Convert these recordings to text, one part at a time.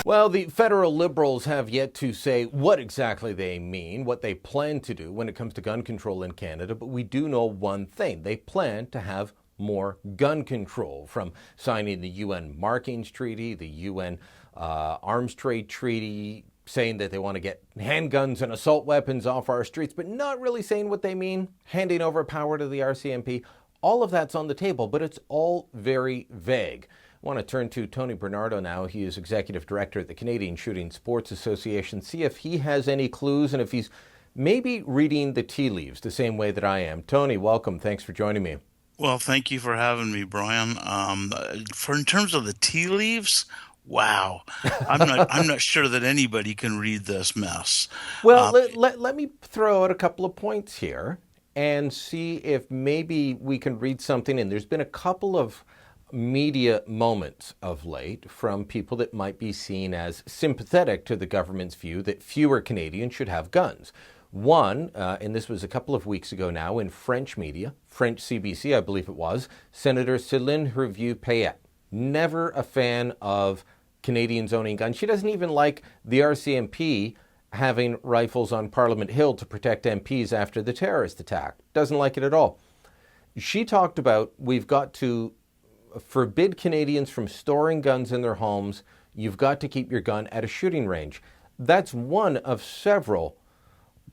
Well, the federal Liberals have yet to say what exactly they mean, what they plan to do when it comes to gun control in Canada, but we do know one thing. They plan to have more gun control, from signing the UN Markings Treaty, the UN Arms Trade Treaty, saying that they want to get handguns and assault weapons off our streets, but not really saying what they mean, handing over power to the RCMP. All of that's on the table, but it's all very vague. I want to turn to Tony Bernardo now. He is Executive Director at the Canadian Shooting Sports Association. See if he has any clues and if he's maybe reading the tea leaves the same way that I am. Tony, welcome. Thanks for joining me. Well, thank you for having me, Brian. For in terms of the tea leaves, wow, I'm not sure that anybody can read this mess. Well, Uh, let me throw out a couple of points here and see if maybe we can read something in. There's been a couple of media moments of late from people that might be seen as sympathetic to the government's view that fewer Canadians should have guns. One, and this was a couple of weeks ago now in French media, French CBC, I believe it was, Senator Céline Hervieux-Payette, never a fan of Canadians owning guns. She doesn't even like the RCMP having rifles on Parliament Hill to protect MPs after the terrorist attack. Doesn't like it at all. She talked about we've got to forbid Canadians from storing guns in their homes. You've got to keep your gun at a shooting range. That's one of several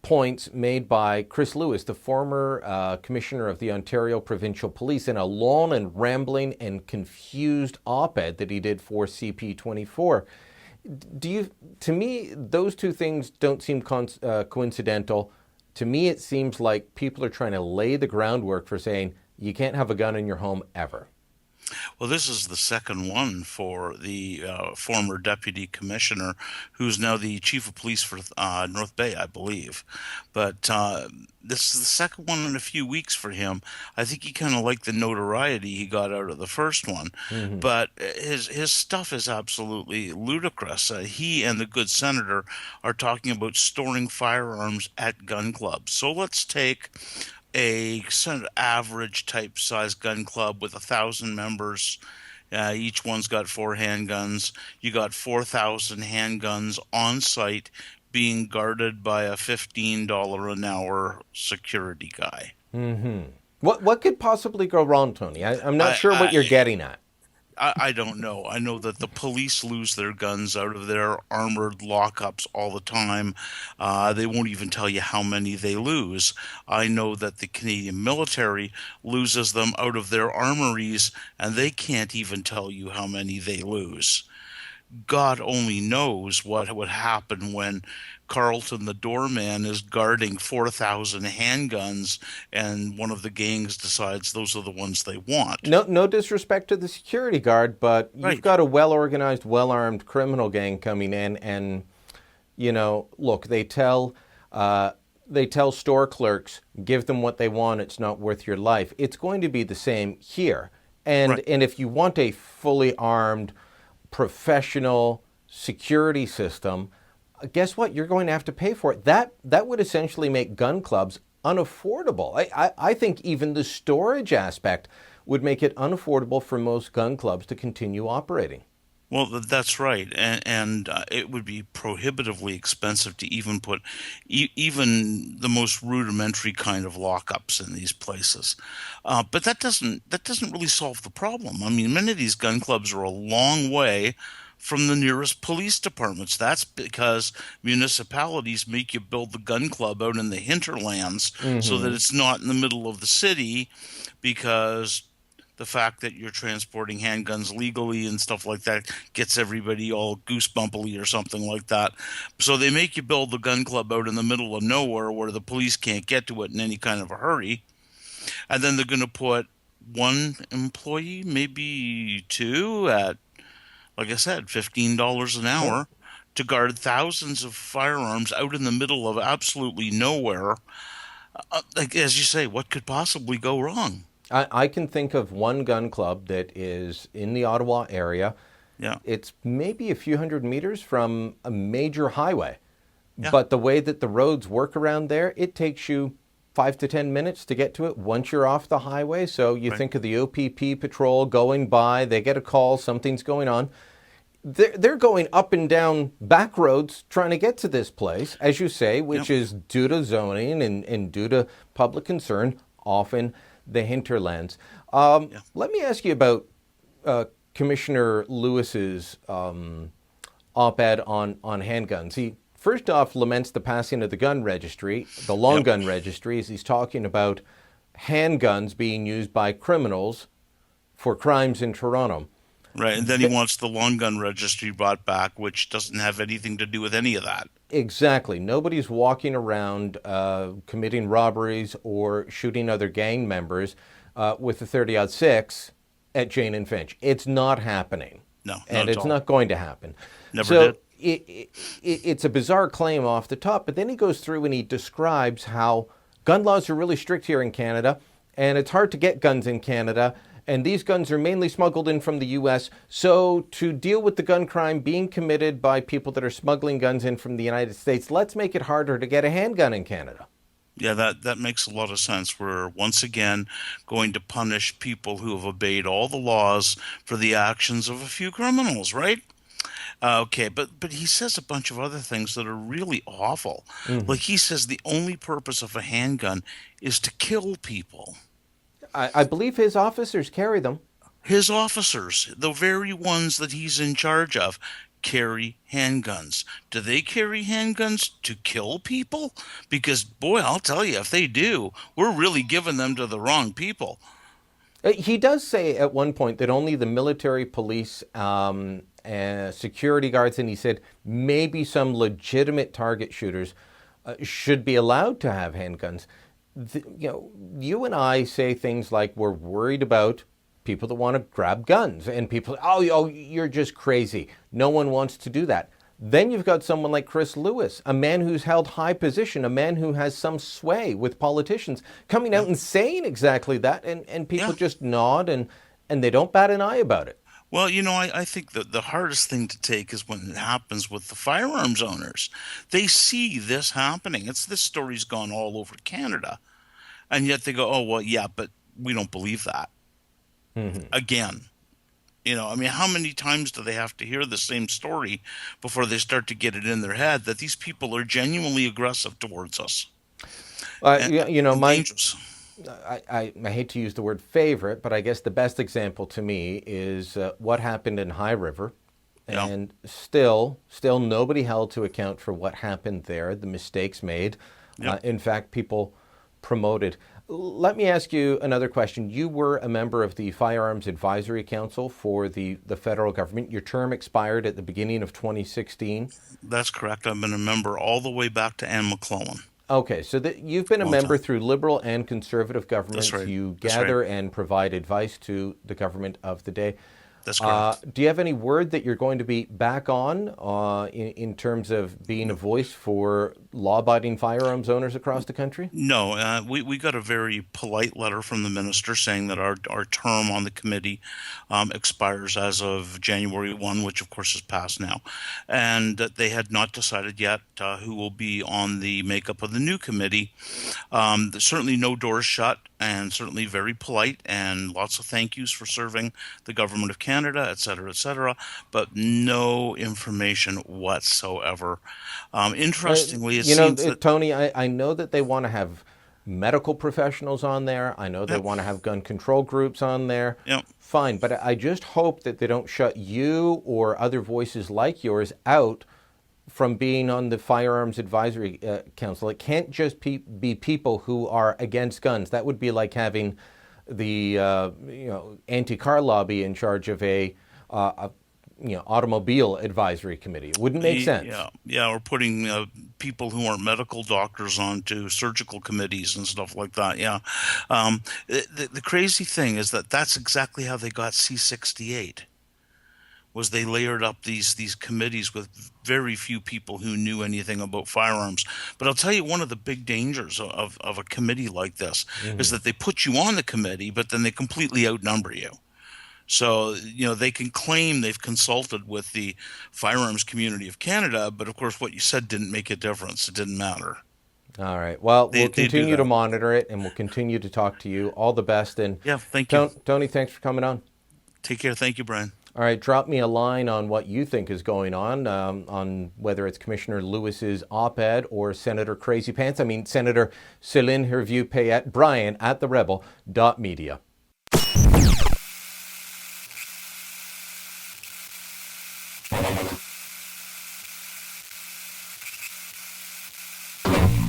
points made by Chris Lewis, the former commissioner of the Ontario Provincial Police, in a long and rambling and confused op-ed that he did for CP24. To me, those two things don't seem coincidental. To me, it seems like people are trying to lay the groundwork for saying you can't have a gun in your home ever. well, this is the second one for the former deputy commissioner, who's now the chief of police for North Bay, I believe. But this is the second one in a few weeks for him. I think he kind of liked the notoriety he got out of the first one. But his stuff is absolutely ludicrous. He and the good senator are talking about storing firearms at gun clubs. So let's take a sort of average type size gun club with 1,000 members. Each one's got 4 handguns. You got 4,000 handguns on site being guarded by a $15 an hour security guy. What could possibly go wrong, Tony? I'm not I, sure what you're I getting at. I don't know. I know that the police lose their guns out of their armored lockups all the time. They won't even tell you how many they lose. I know that the Canadian military loses them out of their armories, and they can't even tell you how many they lose. God only knows what would happen when Carlton, the doorman, is guarding 4,000 handguns, and one of the gangs decides those are the ones they want. No disrespect to the security guard, but you've Right. got a well-organized, well-armed criminal gang coming in, and look, they tell store clerks, give them what they want. It's not worth your life. It's going to be the same here, and Right. if you want a fully armed, professional security system, guess what? You're going to have to pay for it. That would essentially make gun clubs unaffordable. I think even the storage aspect would make it unaffordable for most gun clubs to continue operating. Well, that's right, and it would be prohibitively expensive to even put even the most rudimentary kind of lockups in these places. But that doesn't really solve the problem. I mean, many of these gun clubs are a long way from the nearest police departments. That's because municipalities make you build the gun club out in the hinterlands so that it's not in the middle of the city, because the fact that you're transporting handguns legally and stuff like that gets everybody all goosebumpily or something like that. So they make you build the gun club out in the middle of nowhere where the police can't get to it in any kind of a hurry. And then they're going to put one employee, maybe two, at, like I said, $15 an Yeah. hour to guard thousands of firearms out in the middle of absolutely nowhere. Like, as you say, what could possibly go wrong? I can think of one gun club that is in the Ottawa area. Yeah, It's maybe a few hundred meters from a major highway. yeah, But the way that the roads work around there, it takes you 5 to 10 minutes to get to it once you're off the highway. So you right. think of the OPP patrol going by, they get a call, something's going on. they're going up and down back roads trying to get to this place, as you say, which Yep. is due to zoning and due to public concern, often the hinterlands. Yeah. Let me ask you about Commissioner Lewis's op-ed on handguns. He first off laments the passing of the gun registry, the long Yep. gun registry, as he's talking about handguns being used by criminals for crimes in Toronto. Right. And then he wants the long gun registry brought back, which doesn't have anything to do with any of that. Exactly. Nobody's walking around committing robberies or shooting other gang members with a 30-06 at Jane and Finch. It's not happening. No, not And at it's all. not going to happen. Never So did. it's a bizarre claim off the top, but then he goes through and he describes how gun laws are really strict here in Canada, and it's hard to get guns in Canada, and these guns are mainly smuggled in from the U.S. So to deal with the gun crime being committed by people that are smuggling guns in from the United States, let's make it harder to get a handgun in Canada. Yeah, that makes a lot of sense. We're once again going to punish people who have obeyed all the laws for the actions of a few criminals, right? Okay, but he says a bunch of other things that are really awful. Like he says the only purpose of a handgun is to kill people. I believe his officers carry them. His officers, the very ones that he's in charge of, carry handguns. Do they carry handguns to kill people? Because, boy, I'll tell you, if they do, we're really giving them to the wrong people. He does say at one point that only the military, police, security guards, and he said maybe some legitimate target shooters should be allowed to have handguns. You and I say things like we're worried about people that want to grab guns, and people, oh, you're just crazy. No one wants to do that. Then you've got someone like Chris Lewis, a man who's held high position, a man who has some sway with politicians, coming out and saying exactly that, and people Yeah. just nod and they don't bat an eye about it. Well, I think that the hardest thing to take is when it happens with the firearms owners. They see this happening. This story's gone all over Canada. And yet they go, oh, well, yeah, but we don't believe that. Again. How many times do they have to hear the same story before they start to get it in their head that these people are genuinely aggressive towards us and, and My dangerous? I hate to use the word favorite, but I guess the best example to me is what happened in High River. Yeah. And still nobody held to account for what happened there, the mistakes made. Yep. In fact, people promoted. Let me ask you another question. You were a member of the Firearms Advisory Council for the federal government. Your term expired at the beginning of 2016. That's correct. I've been a member all the way back to Anne McClellan. Okay, so you've been a Long member time. through Liberal and Conservative governments. That's right. You That's gather right. and provide advice to the government of the day. That's correct. Do you have any word that you're going to be back on in terms of being a voice for law-abiding firearms owners across the country? No, we got a very polite letter from the minister saying that our term on the committee expires as of January 1, which of course is passed now, and that they had not decided yet who will be on the makeup of the new committee. There's certainly no doors shut, and certainly very polite, and lots of thank yous for serving the government of Canada, et cetera, but no information whatsoever. Interestingly, it seems that Tony, I know that they want to have medical professionals on there. I know they want to have gun control groups on there. Yep. Fine, but I just hope that they don't shut you or other voices like yours out from being on the Firearms Advisory Council. It can't just be people who are against guns. That would be like having the anti-car lobby in charge of a automobile advisory committee. It wouldn't make sense. Yeah, we're putting people who aren't medical doctors onto surgical committees and stuff like that. Yeah, the crazy thing is that that's exactly how they got C-68. Was they layered up these committees with very few people who knew anything about firearms. But I'll tell you, one of the big dangers of a committee like this is that they put you on the committee, but then they completely outnumber you. So, they can claim they've consulted with the firearms community of Canada, but of course what you said didn't make a difference. It didn't matter. All right. Well, we'll They do continue to that. monitor it, and we'll continue to talk to you. All the best. And Yeah, thank you. Tony, thanks for coming on. Take care. Thank you, Brian. All right, drop me a line on what you think is going on whether it's Commissioner Lewis's op-ed or Senator Crazy Pants. I mean, Senator Céline Hervieux-Payette. Brian at therebel.media.